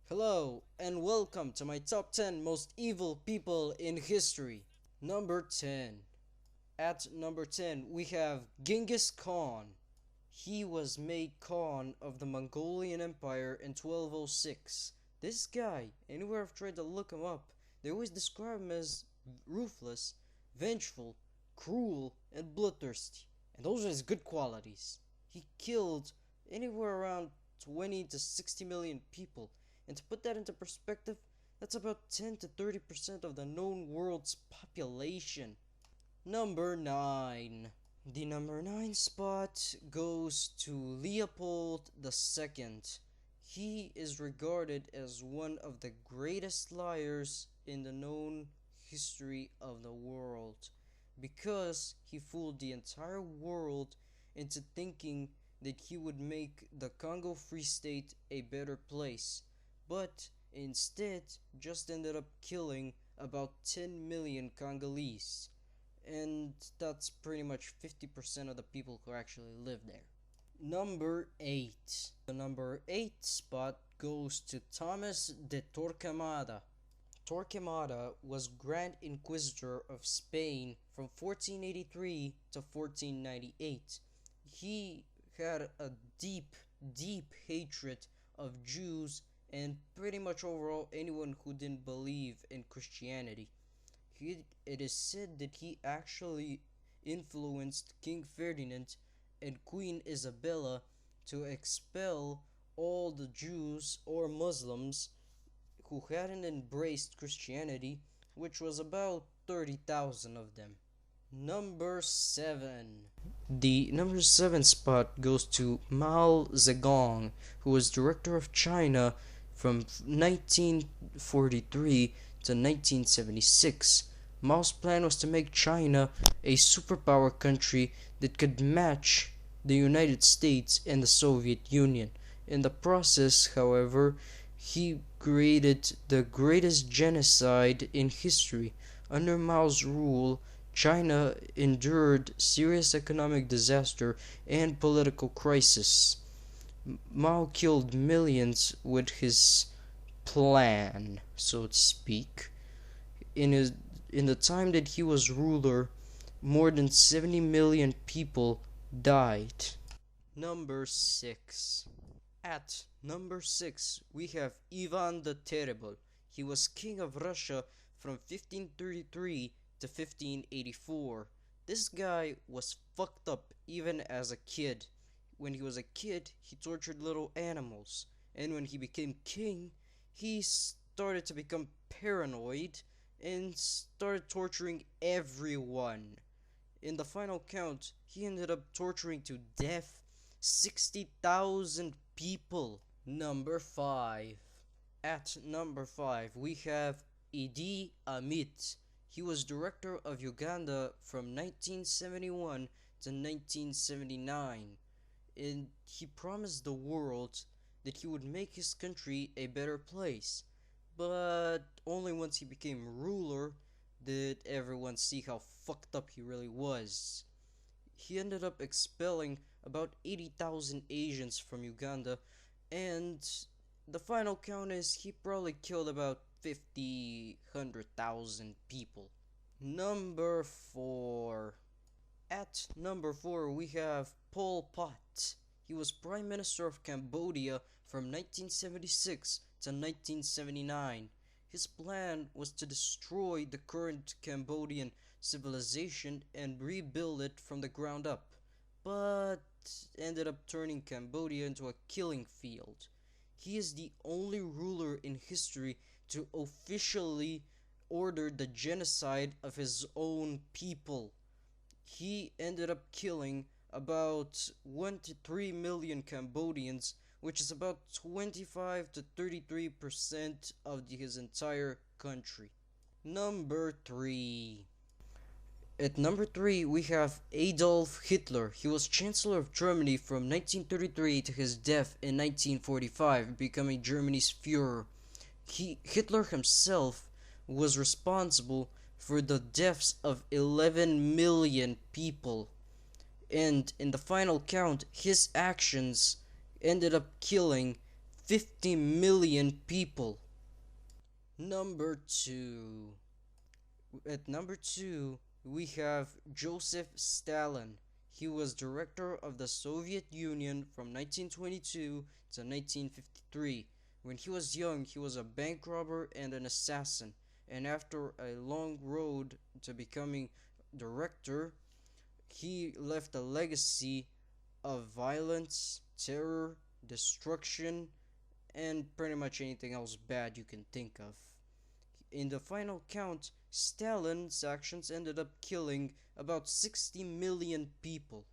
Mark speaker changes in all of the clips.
Speaker 1: Hello, and welcome to my top 10 most evil people in history. Number 10. At number 10, we have Genghis Khan. He was made Khan of the Mongolian Empire in 1206. This guy, anywhere I've tried to look him up, they always describe him as ruthless, vengeful, cruel, and bloodthirsty. And those are his good qualities. He killed anywhere around 20 to 60 million people. And to put that into perspective, that's about 10 to 30% of the known world's population. Number 9. The number 9 spot goes to Leopold II. He is regarded as one of the greatest liars in the known history of the world because he fooled the entire world into thinking that he would make the Congo Free State a better place, but instead just ended up killing about 10 million Congolese, and that's pretty much 50% of the people who actually live there. Number 8. The number 8 spot goes to Thomas de Torquemada. Torquemada was Grand Inquisitor of Spain from 1483 to 1498. He had a deep, deep hatred of Jews and pretty much overall anyone who didn't believe in Christianity. It is said that he actually influenced King Ferdinand and Queen Isabella to expel all the Jews or Muslims who hadn't embraced Christianity, which was about 30,000 of them. Number 7. The number 7 spot goes to Mao Zedong, who was director of China from 1943 to 1976. Mao's plan was to make China a superpower country that could match the United States and the Soviet Union. In the process, however, he created the greatest genocide in history. Under Mao's rule, China endured serious economic disaster and political crisis. Mao killed millions with his plan, so to speak. In the time that he was ruler, more than 70 million people died. Number 6. At number 6, we have Ivan the Terrible. He was king of Russia from 1533 to 1584. This guy was fucked up even as a kid. When he was a kid, he tortured little animals. And when he became king, he started to become paranoid and started torturing everyone. In the final count, he ended up torturing to death 60,000 people. Number 5. At number 5, we have Idi Amin. He was director of Uganda from 1971 to 1979, and he promised the world that he would make his country a better place. But only once he became ruler did everyone see how fucked up he really was. He ended up expelling about 80,000 Asians from Uganda, and the final count is he probably killed about 100,000 people. Number 4. At number 4, we have Pol Pot. He was Prime Minister of Cambodia from 1976 to 1979. His plan was to destroy the current Cambodian civilization and rebuild it from the ground up, but ended up turning Cambodia into a killing field. He is the only ruler in history to officially order the genocide of his own people. He ended up killing about 1 to 3 million Cambodians, which is about 25 to 33% of his entire country. Number 3. At number 3, we have Adolf Hitler. He was Chancellor of Germany from 1933 to his death in 1945, becoming Germany's Führer. Hitler himself was responsible for the deaths of 11 million people. And in the final count, his actions ended up killing 50 million people. Number 2. At number 2, we have Joseph Stalin. He was director of the Soviet Union from 1922 to 1953. When he was young, he was a bank robber and an assassin. And after a long road to becoming director, he left a legacy of violence, terror, destruction, and pretty much anything else bad you can think of. In the final count, Stalin's actions ended up killing about 60 million people.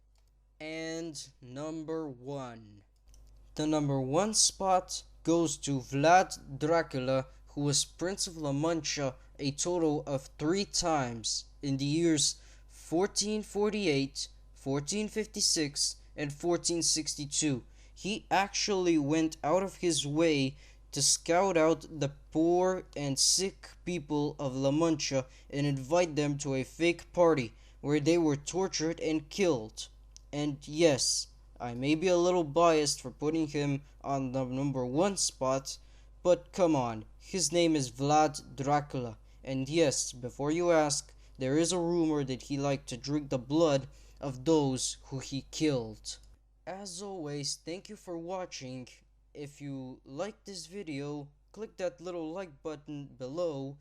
Speaker 1: And number 1. The number 1 spot goes to Vlad Dracula, who was Prince of La Mancha a total of 3 times in the years 1448, 1456, and 1462. He actually went out of his way to scout out the poor and sick people of La Mancha and invite them to a fake party where they were tortured and killed. And yes, I may be a little biased for putting him on the number 1 spot, but come on, his name is Vlad Dracula. And yes, before you ask, there is a rumor that he liked to drink the blood of those who he killed. As always, thank you for watching. If you liked this video, click that little like button below